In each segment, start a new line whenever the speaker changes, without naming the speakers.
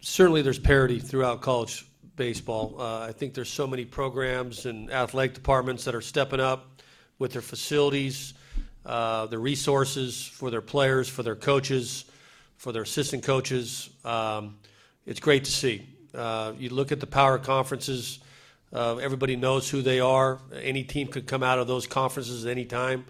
certainly there's parity throughout college baseball. I think there's so many programs and athletic departments that are stepping up with their facilities, their resources for their players, for their coaches, for their assistant coaches. It's great to see. You look at the power conferences, everybody knows who they are. Any team could come out of those conferences at any time,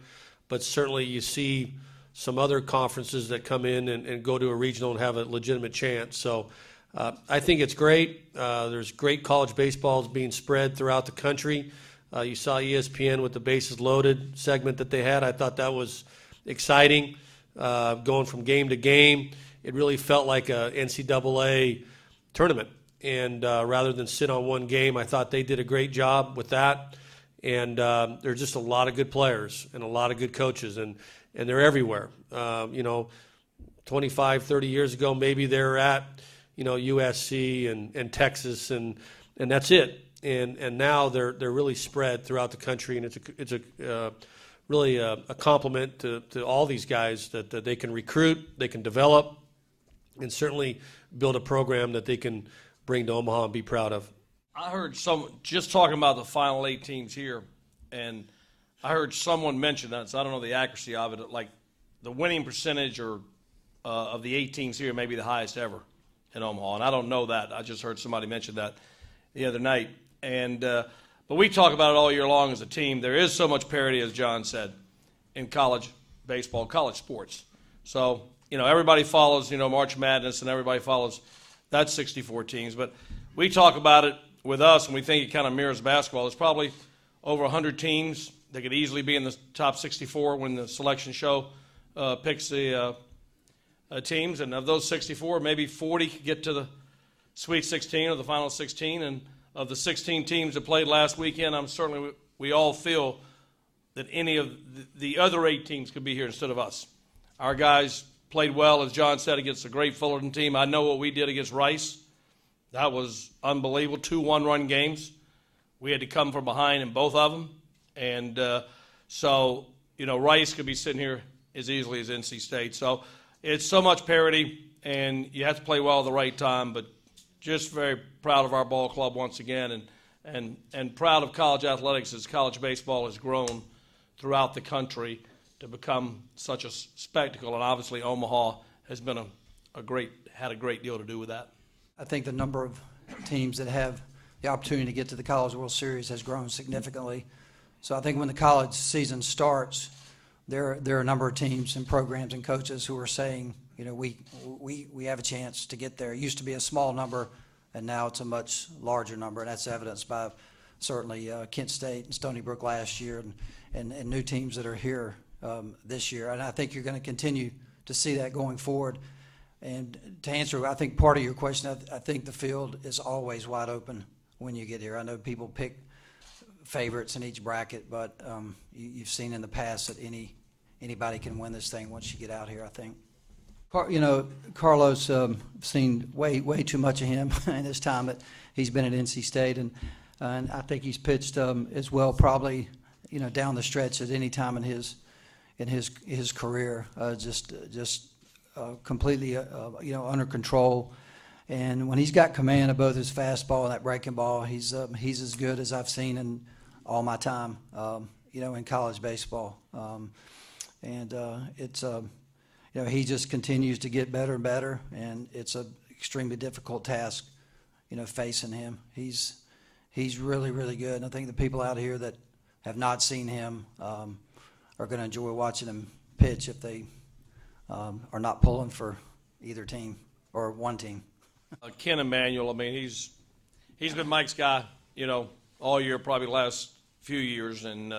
but certainly you see some other conferences that come in and go to a regional and have a legitimate chance. So I think it's great. There's great college baseballs being spread throughout the country. You saw ESPN with the bases loaded segment that they had. I thought that was exciting, going from game to game. It really felt like a NCAA tournament. And rather than sit on one game, I thought they did a great job with that. And there's just a lot of good players and a lot of good coaches, and they're everywhere. 25, 30 years ago, maybe they're at, USC and Texas, and that's it. And now they're really spread throughout the country, and it's really a compliment to all these guys that they can recruit, they can develop, and certainly build a program that they can bring to Omaha and be proud of.
I heard just talking about the final 8 teams here, and I heard someone mention that, so I don't know the accuracy of it, like the winning percentage of the 8 teams here may be the highest ever in Omaha, and I don't know that. I just heard somebody mention that the other night. And but we talk about it all year long as a team. There is so much parity, as John said, in college baseball, college sports. So, everybody follows, March Madness, and everybody follows that 64 teams. But we talk about it with us, and we think it kind of mirrors basketball. There's probably over 100 teams that could easily be in the top 64 when the selection show picks the teams. And of those 64, maybe 40 could get to the Sweet 16 or the Final 16. And of the 16 teams that played last weekend, we all feel that any of the other 8 teams could be here instead of us. Our guys played well, as John said, against a great Fullerton team. I know what we did against Rice. That was unbelievable, 2 one-run games. We had to come from behind in both of them. And so, Rice could be sitting here as easily as NC State. So it's so much parity, and you have to play well at the right time. But just very proud of our ball club once again, and proud of college athletics as college baseball has grown throughout the country to become such a spectacle. And obviously Omaha has been had a great deal to do with that.
I think the number of teams that have the opportunity to get to the College World Series has grown significantly. So I think when the college season starts, there are a number of teams and programs and coaches who are saying, we have a chance to get there. It used to be a small number, and now it's a much larger number, and that's evidenced by certainly Kent State and Stony Brook last year and new teams that are here this year. And I think you're going to continue to see that going forward. And to answer, I think, part of your question, I think the field is always wide open when you get here. I know people pick favorites in each bracket, but you've seen in the past that anybody can win this thing once you get out here, I think. Carlos, seen way too much of him in his time that he's been at NC State, and I think he's pitched as well probably down the stretch at any time in his career. Just completely under control, and when he's got command of both his fastball and that breaking ball, he's as good as I've seen in all my time in college baseball, and it's he just continues to get better and better, and it's an extremely difficult task, facing him. He's really, really good, and I think the people out here that have not seen him are going to enjoy watching him pitch if they are not pulling for either team or one team.
Ken Emanuel, he's been Mike's guy, all year, probably the last few years, and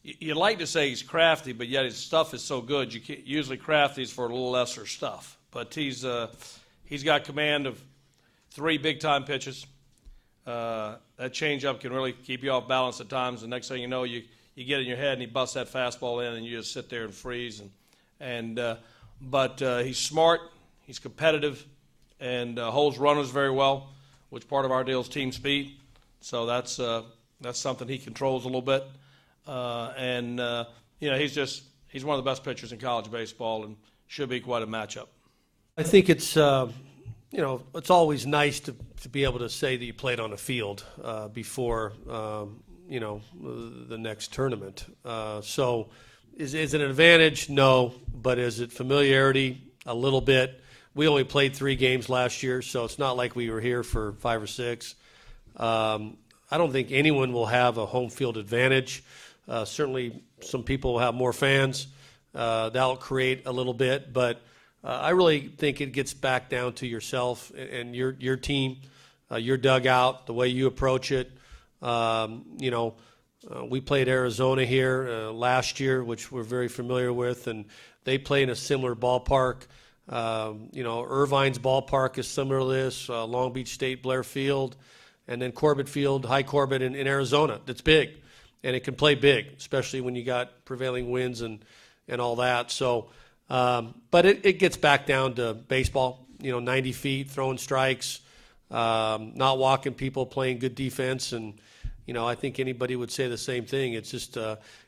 you'd like to say he's crafty, but yet his stuff is so good. You can't, usually crafty's for a little lesser stuff. But he's got command of 3 big-time pitches. That changeup can really keep you off balance at times. The next thing you know, you get in your head and he busts that fastball in, and you just sit there and freeze. But he's smart, he's competitive, and holds runners very well, which part of our deal is team speed. So that's something he controls a little bit. He's one of the best pitchers in college baseball and should be quite a matchup.
I think it's it's always nice to be able to say that you played on the field before, the next tournament. So is it an advantage? No. But is it familiarity? A little bit. We only played 3 games last year, so it's not like we were here for 5 or 6. I don't think anyone will have a home field advantage. Certainly some people will have more fans. That'll create a little bit, but I really think it gets back down to yourself and your team, your dugout, the way you approach it. We played Arizona here last year, which we're very familiar with, and they play in a similar ballpark. Irvine's ballpark is similar to this, Long Beach State, Blair Field, and then Corbett Field, High Corbett in Arizona. That's big, and it can play big, especially when you got prevailing winds and all that. So, but it gets back down to baseball, 90 feet, throwing strikes, not walking people, playing good defense. And, I think anybody would say the same thing. It's just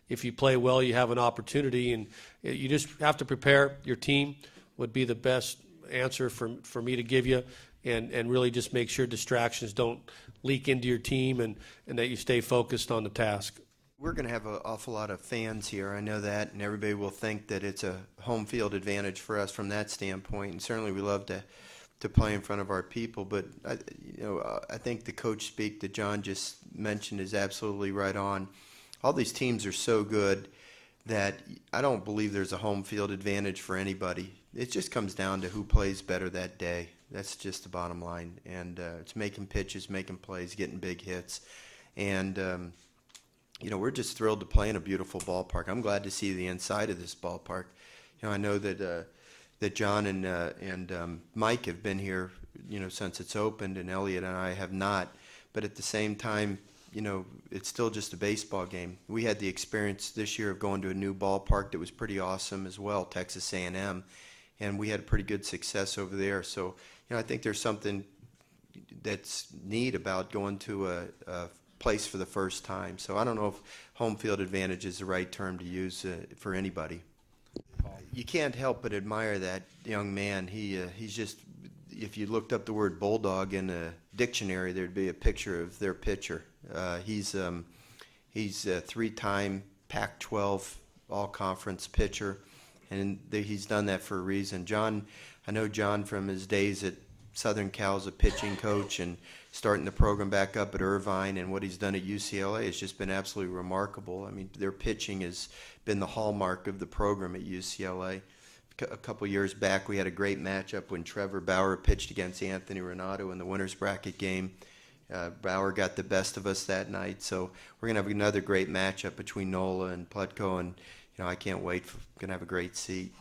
if you play well, you have an opportunity, and you just have to prepare. Your team would be the best answer for me to give you, and really just make sure distractions don't leak into your team and that you stay focused on the task.
We're going to have an awful lot of fans here. I know that, and everybody will think that it's a home field advantage for us from that standpoint. And certainly, we love to play in front of our people. But I think the coach speak that John just mentioned is absolutely right on. All these teams are so good that I don't believe there's a home field advantage for anybody. It just comes down to who plays better that day. That's just the bottom line. And it's making pitches, making plays, getting big hits, and we're just thrilled to play in a beautiful ballpark. I'm glad to see the inside of this ballpark. I know that John and Mike have been here, since it's opened, and Elliot and I have not. But at the same time, it's still just a baseball game. We had the experience this year of going to a new ballpark that was pretty awesome as well, Texas A&M, and we had pretty good success over there. So, I think there's something that's neat about going to a place for the first time. So I don't know if home field advantage is the right term to use for anybody. You can't help but admire that young man. He's just, if you looked up the word bulldog in a dictionary, there'd be a picture of their pitcher. He's a 3-time Pac-12 all-conference pitcher, and he's done that for a reason. I know John from his days at Southern Cal as a pitching coach and starting the program back up at Irvine, and what he's done at UCLA has just been absolutely remarkable. I mean, their pitching has been the hallmark of the program at UCLA. A couple years back, we had a great matchup when Trevor Bauer pitched against Anthony Renato in the winner's bracket game. Bauer got the best of us that night, so we're going to have another great matchup between Nola and Plutko, and I can't wait. Going to have a great seat.